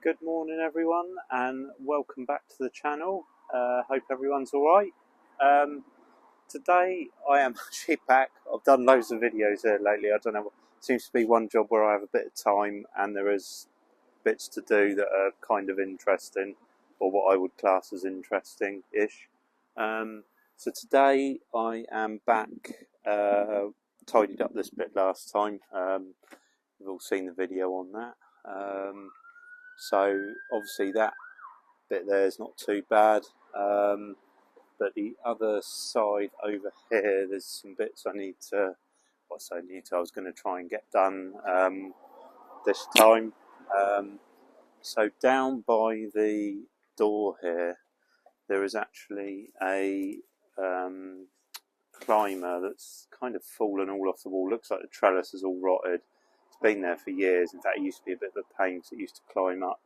Good morning everyone and welcome back to the channel. Hope everyone's alright. Today I am actually back. I've done loads of videos here lately. I don't know, seems to be one job where I have a bit of time and there is bits to do that are kind of interesting, or what I would class as interesting-ish. So today I am back. Tidied up this bit last time. You've all seen the video on that. So obviously that bit there is not too bad, but the other side over here, there's some bits I need to, I was going to try and get done this time. So down by the door here, there is actually a climber that's kind of fallen all off the wall. Looks like the trellis is all rotted. It's been there for years. In fact, it used to be a bit of a pain because it used to climb up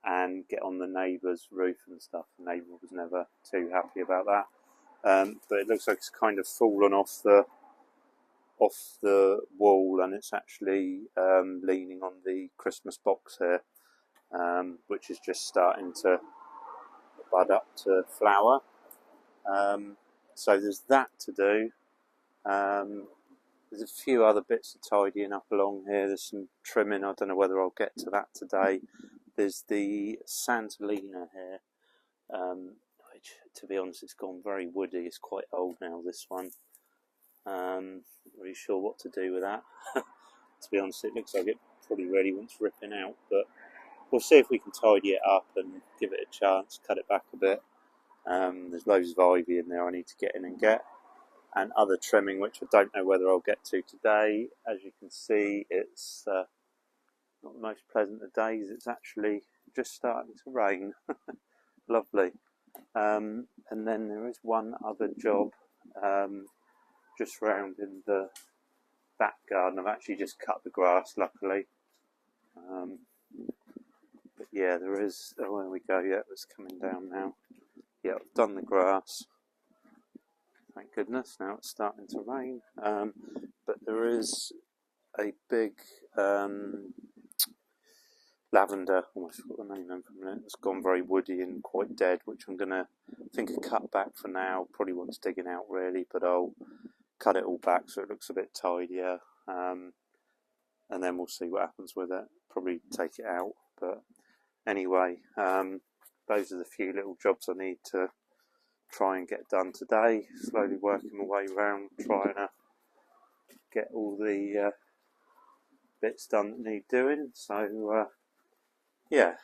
and get on the neighbour's roof and stuff. The neighbour was never too happy about that. But it looks like it's kind of fallen off the wall, and it's actually leaning on the Christmas box here, which is just starting to bud up to flower. So there's that to do. There's a few other bits of tidying up along here. There's some trimming. I don't know whether I'll get to that today. There's the Santolina here, which, to be honest, it's gone very woody. It's quite old now, this one. Not really sure what to do with that. To be honest, it looks like it probably really wants ripping out, but we'll see if we can tidy it up and give it a chance, cut it back a bit. There's loads of ivy in there I need to get in and get, and other trimming which I don't know whether I'll get to today. As you can see, it's not the most pleasant of days. It's actually just starting to rain. Lovely. And then there is one other job just round in the back garden. I've actually just cut the grass, luckily. But yeah, there is, oh, there we go, yeah, it's coming down now. Yeah, I've done the grass. Thank goodness, now it's starting to rain. But there is a big lavender, almost forgot the name of it. It's gone very woody and quite dead, which I'm going to, I think, cut back for now. Probably wants digging out really, but I'll cut it all back so it looks a bit tidier. And then we'll see what happens with it. Probably take it out. But anyway, those are the few little jobs I need to try and get done today. Slowly working my way around, trying to get all the bits done that need doing. So yeah.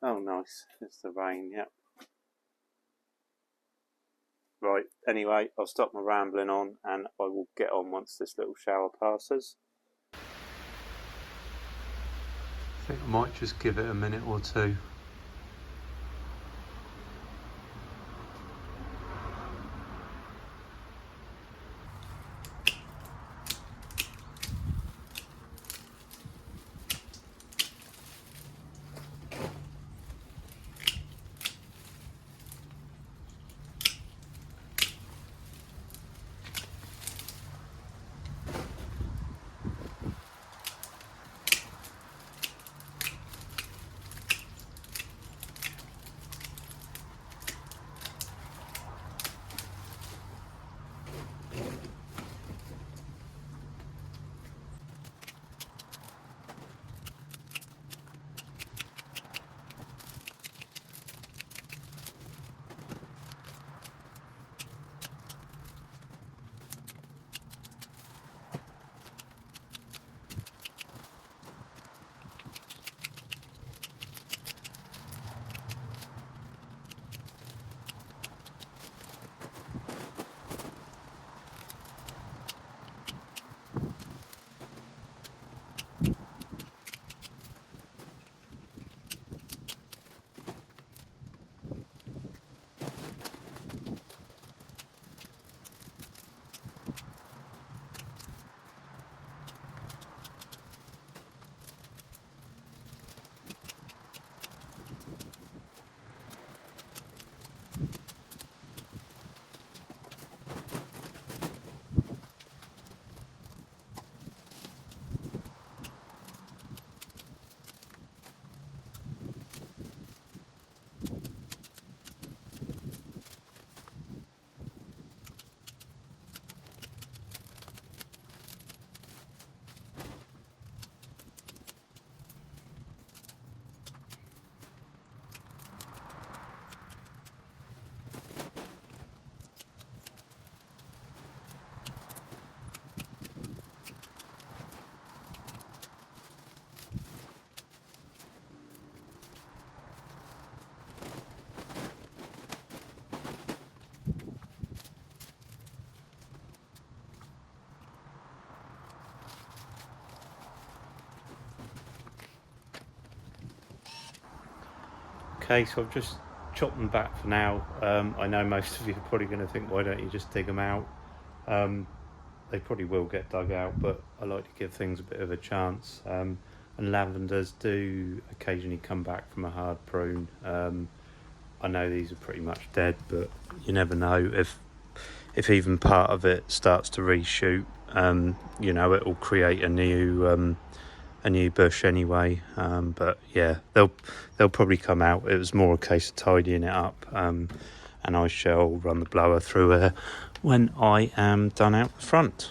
Oh nice, it's the rain, yeah. Right, anyway, I'll stop my rambling on and I will get on once this little shower passes. I think I might just give it a minute or two. Okay, so I've just chopped them back for now. I know most of you are probably going to think, why don't you just dig them out? They probably will get dug out, but I like to give things a bit of a chance. And lavenders do occasionally come back from a hard prune. I know these are pretty much dead, but you never know if even part of it starts to reshoot. It will create a new bush anyway. But yeah, they'll probably come out. It was more a case of tidying it up. And I shall run the blower through here when I am done out the front.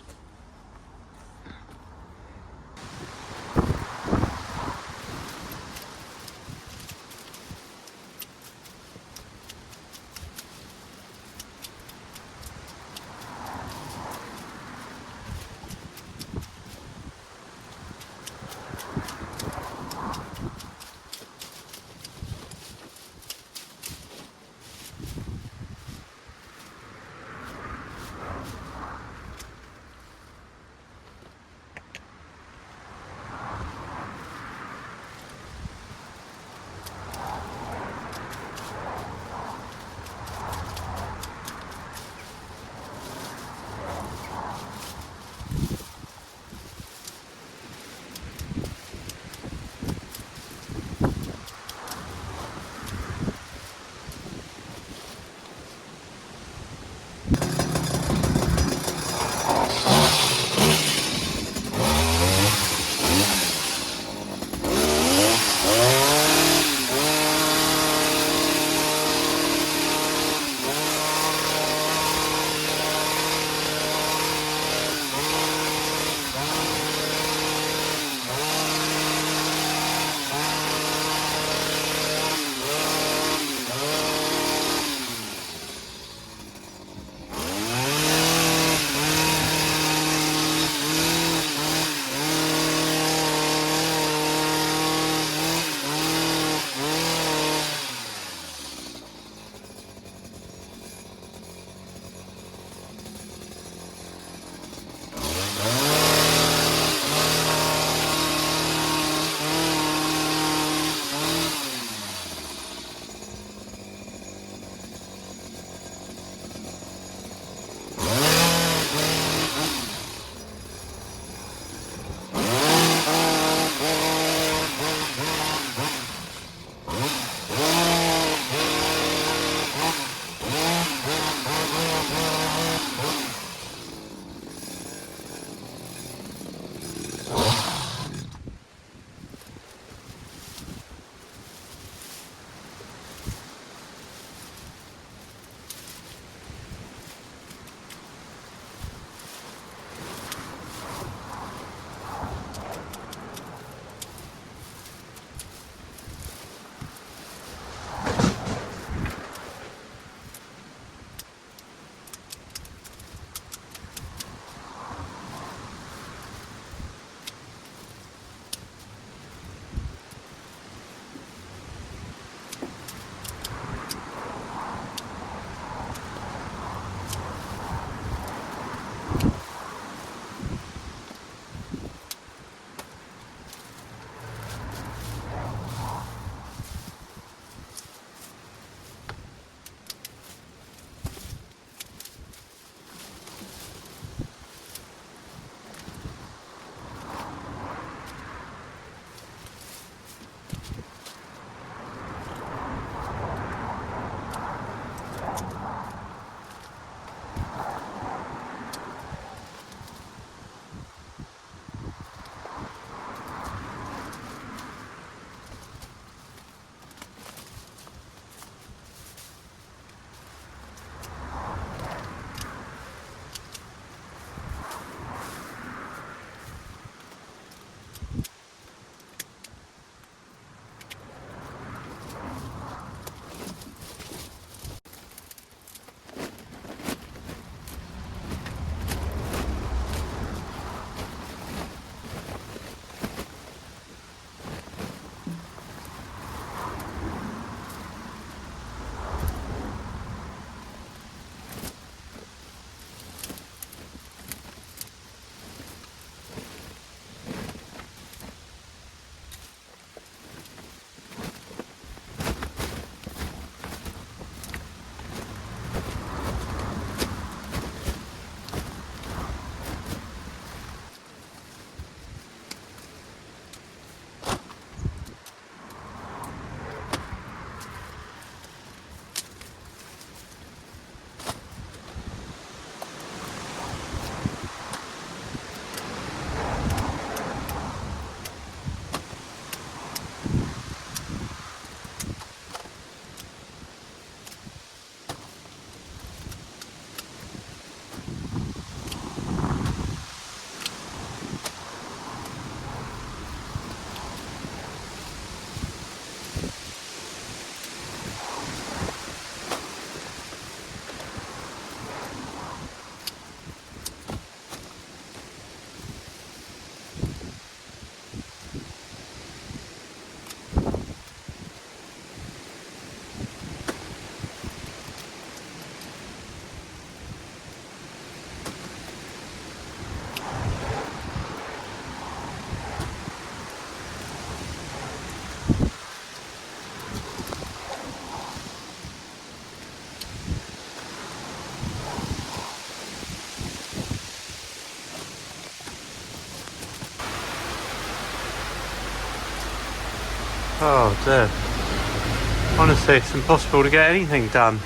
Oh dear. Honestly, it's impossible to get anything done.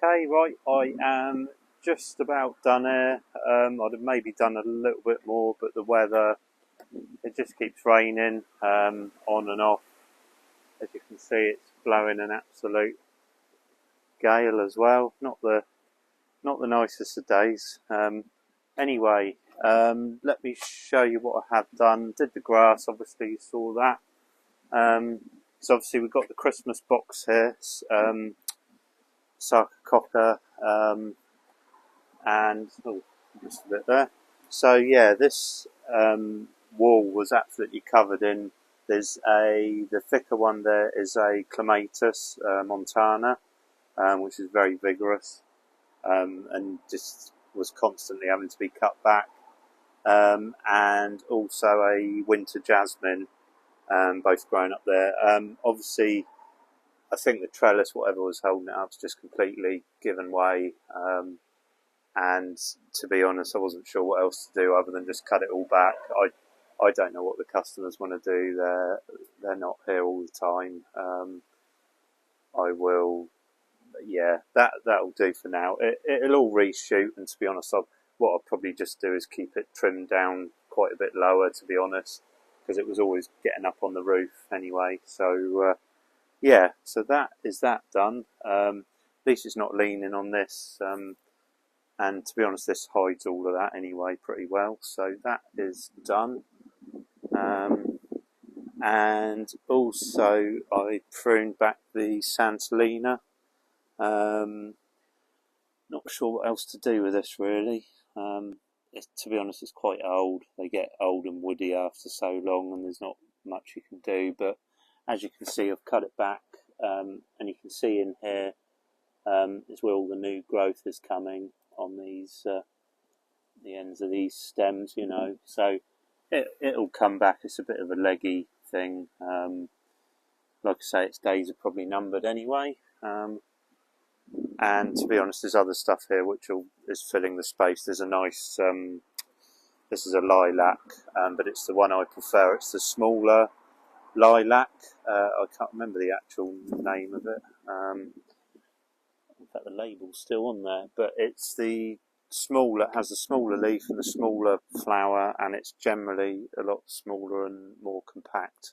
Okay, right, I am just about done here. I'd have maybe done a little bit more, but the weather, it just keeps raining on and off. As you can see, it's blowing an absolute gale as well. Not the nicest of days. Anyway, let me show you what I have done. Did the grass, obviously you saw that. So obviously we've got the Christmas box here. Sarcococca, and just a bit there. So yeah, this wall was absolutely covered in. There's the thicker one there is a Clematis montana, which is very vigorous, and just was constantly having to be cut back, and also a winter jasmine, both growing up there. Obviously, I think the trellis, whatever was holding it up, is just completely given way. And to be honest, I wasn't sure what else to do other than just cut it all back. I don't know what the customers want to do. They're not here all the time. I will, yeah, that'll do for now. It'll all reshoot, and to be honest, what I'll probably just do is keep it trimmed down quite a bit lower, to be honest, because it was always getting up on the roof anyway. So yeah, so that is that done. At least it's not leaning on this, and to be honest, this hides all of that anyway pretty well. So that is done. And also I pruned back the Santolina. Not sure what else to do with this really. To be honest, it's quite old. They get old and woody after so long, and there's not much you can do. But as you can see, I've cut it back, and you can see in here is where all the new growth is coming on these the ends of these stems, you know. So it'll come back. It's a bit of a leggy thing. Like I say, its days are probably numbered anyway. And to be honest, there's other stuff here which is filling the space. There's a nice, this is a lilac, but it's the one I prefer. It's the smaller lilac. I can't remember the actual name of it. In fact, the label's still on there, but it's the smaller, it has a smaller leaf and a smaller flower, and it's generally a lot smaller and more compact,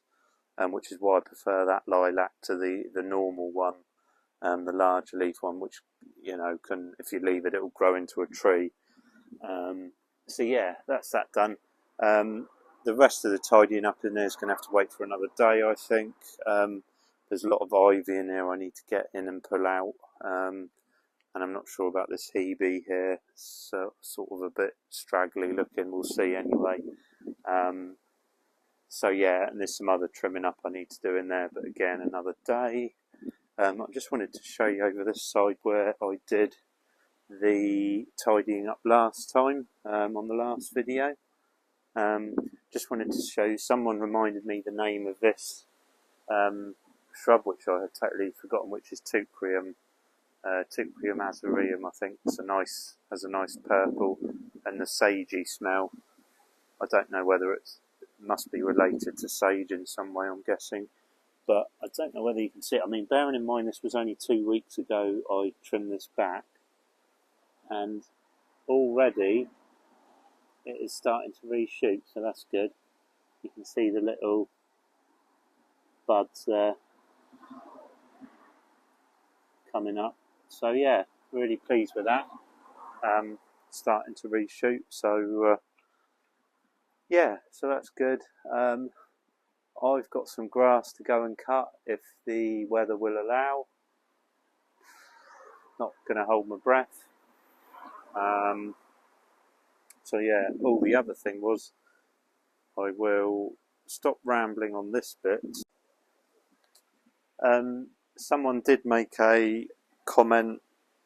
which is why I prefer that lilac to the normal one, the larger leaf one, which, you know, can, if you leave it, it will grow into a tree. So yeah, that's that done. The rest of the tidying up in there is going to have to wait for another day, I think. There's a lot of ivy in there I need to get in and pull out. And I'm not sure about this Hebe here. It's sort of a bit straggly looking. We'll see anyway. So yeah, and there's some other trimming up I need to do in there, but again, another day. I just wanted to show you over this side where I did the tidying up last time, on the last video. Just wanted to show you, someone reminded me the name of this shrub, which I had totally forgotten, which is Teucrium azureum. I think it's has a nice purple and the sagey smell. I don't know whether it must be related to sage in some way, I'm guessing, but I don't know whether you can see it. I mean, bearing in mind this was only 2 weeks ago I trimmed this back, and already it is starting to reshoot, so that's good. You can see the little buds there coming up. So yeah, really pleased with that. Starting to reshoot, so yeah, so that's good. I've got some grass to go and cut if the weather will allow. Not going to hold my breath. So yeah, the other thing was, I will stop rambling on this bit. Someone did make a comment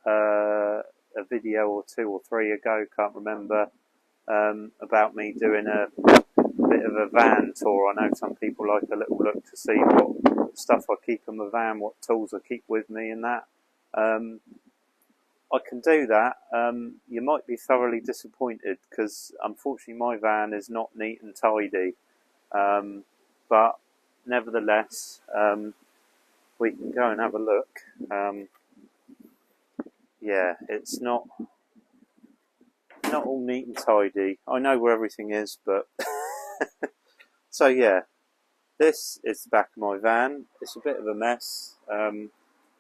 a video or 2 or 3 ago, can't remember, about me doing a bit of a van tour. I know some people like a little look to see what stuff I keep in my van, what tools I keep with me and that. I can do that. You might be thoroughly disappointed because unfortunately my van is not neat and tidy, but nevertheless we can go and have a look. yeah, it's not all neat and tidy. I know where everything is, but so yeah, this is the back of my van. It's a bit of a mess,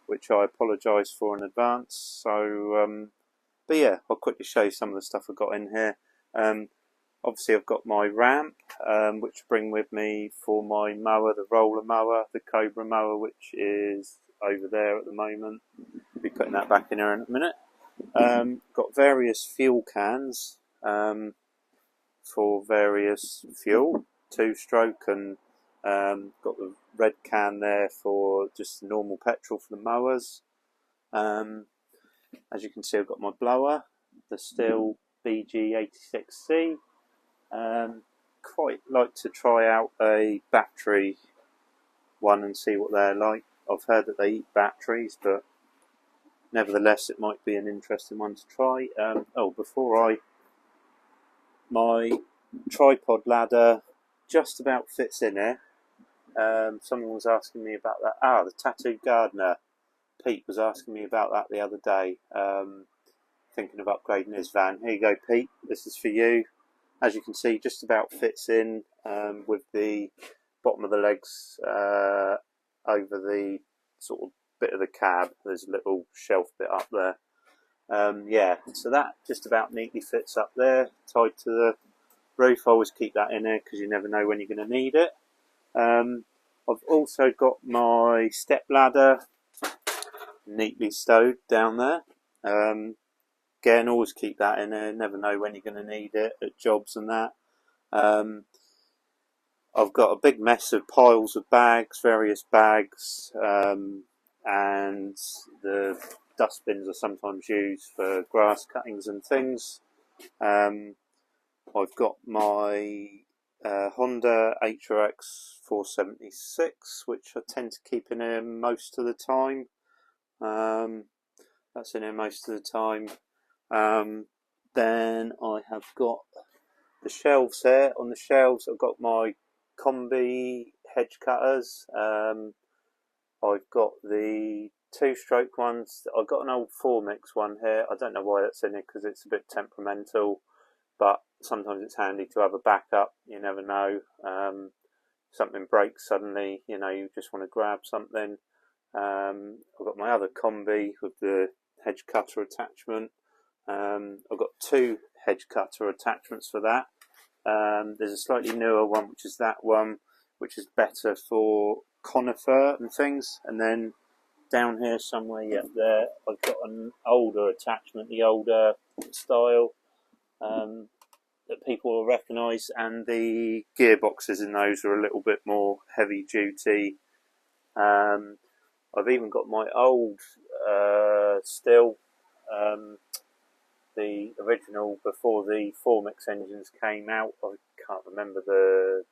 which I apologise for in advance. So, but yeah, I'll quickly show you some of the stuff I've got in here. Obviously, I've got my ramp, which I bring with me for my mower, the roller mower, the Cobra mower, which is over there at the moment. I'll be putting that back in here in a minute. Got various fuel cans for various fuel, 2-stroke, and got the red can there for just normal petrol for the mowers. As you can see, I've got my blower, the Stihl BG86C. Quite like to try out a battery one and see what they're like. I've heard that they eat batteries, but nevertheless it might be an interesting one to try. My tripod ladder just about fits in here. Someone was asking me about that. The tattooed gardener Pete was asking me about that the other day, thinking of upgrading his van. Here you go, Pete, this is for you. As you can see, just about fits in with the bottom of the legs over the sort of bit of the cab. There's a little shelf bit up there. Yeah, so that just about neatly fits up there, tied to the roof. I always keep that in there because you never know when you're going to need it. I've also got my step ladder neatly stowed down there. Again, always keep that in there, never know when you're going to need it at jobs and that. I've got a big mess of piles of bags, various bags, and the dustbins are sometimes used for grass cuttings and things. I've got my Honda HRX 476, which I tend to keep in here most of the time. That's in here most of the time. Then I have got the shelves here. On the shelves I've got my combi hedge cutters. I've got the 2-stroke ones. I've got an old 4-mix one here. I don't know why that's in here because it's a bit temperamental, but sometimes it's handy to have a backup. You never know. Something breaks suddenly, you just want to grab something. I've got my other combi with the hedge cutter attachment. I've got 2 hedge cutter attachments for that. There's a slightly newer one, which is that one, which is better for conifer and things. And then down here somewhere, there, I've got an older attachment, the older style that people will recognise, and the gearboxes in those are a little bit more heavy duty. I've even got my old Stihl, the original before the 4-mix engines came out. I can't remember the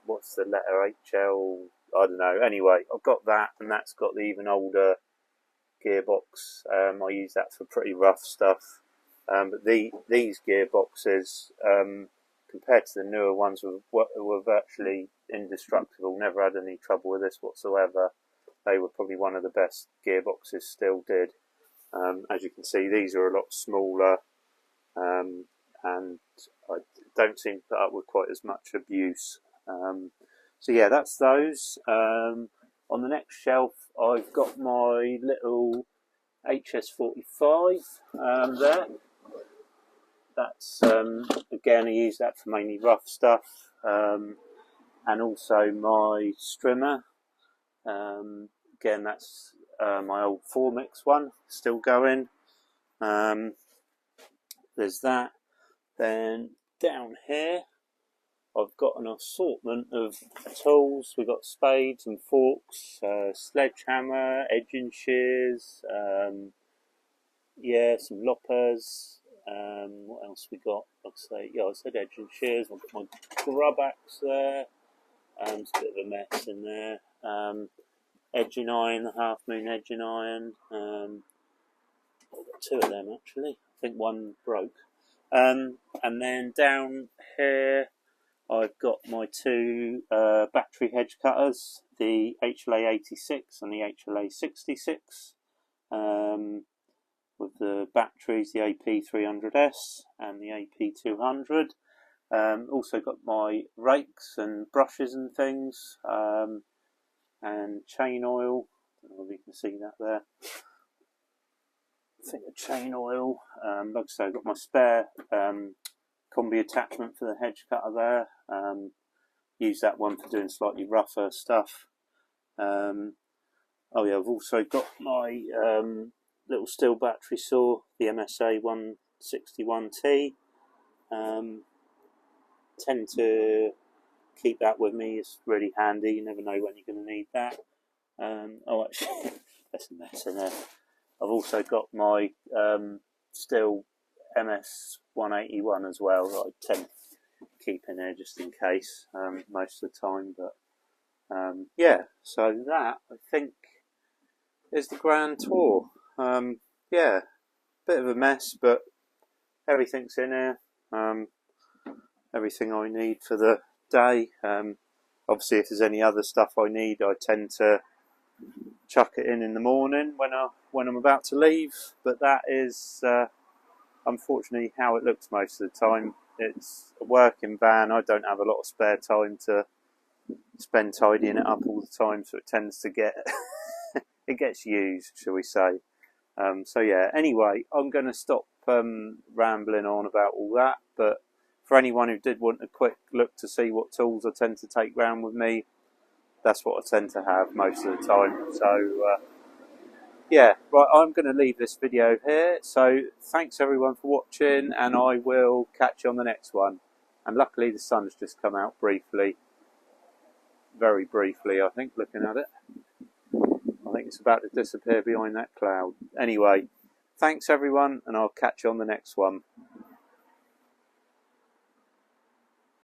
what's the letter, HL, I don't know. Anyway, I've got that, and that's got the even older gearbox. I use that for pretty rough stuff. But these gearboxes, compared to the newer ones, were virtually indestructible. Never had any trouble with this whatsoever. They were probably one of the best gearboxes Stihl did. As you can see, these are a lot smaller, and I don't seem to put up with quite as much abuse. So yeah, that's those. On the next shelf, I've got my little HS45 there. That's again, I use that for mainly rough stuff, and also my strimmer. Again, that's my old 4-mix one, still going. There's that. Then down here, I've got an assortment of tools. We've got spades and forks, sledgehammer, edging shears, some loppers. What else we got? I said edging shears. I've got my grub axe there. It's a bit of a mess in there. Edging iron, the half moon edging iron. I've got 2 of them actually. I think one broke. And then down here, I've got my 2 battery hedge cutters, the HLA 86 and the HLA 66. with the batteries, the AP300S and the AP200. Also got my rakes and brushes and things, and chain oil. I don't know if you can see that there. I think the chain oil. Like I say, I've got my spare combi attachment for the hedge cutter there. Use that one for doing slightly rougher stuff. Oh yeah, I've also got my little steel battery saw, the MSA 161T. Tend to keep that with me. It's really handy. You never know when you're going to need that. Oh, actually, there's a mess in there. I've also got my steel MS 181 as well that I tend to keep in there just in case most of the time. But yeah, so that I think is the grand tour. Yeah, bit of a mess, but everything's in here. Everything I need for the day. Obviously, if there's any other stuff I need, I tend to chuck it in the morning when I'm about to leave. But that is unfortunately how it looks most of the time. It's a working van. I don't have a lot of spare time to spend tidying it up all the time, so it tends to get it gets used, shall we say. So yeah, anyway, I'm going to stop rambling on about all that, but for anyone who did want a quick look to see what tools I tend to take round with me, that's what I tend to have most of the time. So yeah, right, I'm going to leave this video here. So thanks everyone for watching, and I will catch you on the next one. And luckily the sun's just come out briefly, very briefly I think, looking at it. I think it's about to disappear behind that cloud. Anyway, thanks everyone, and I'll catch you on the next one.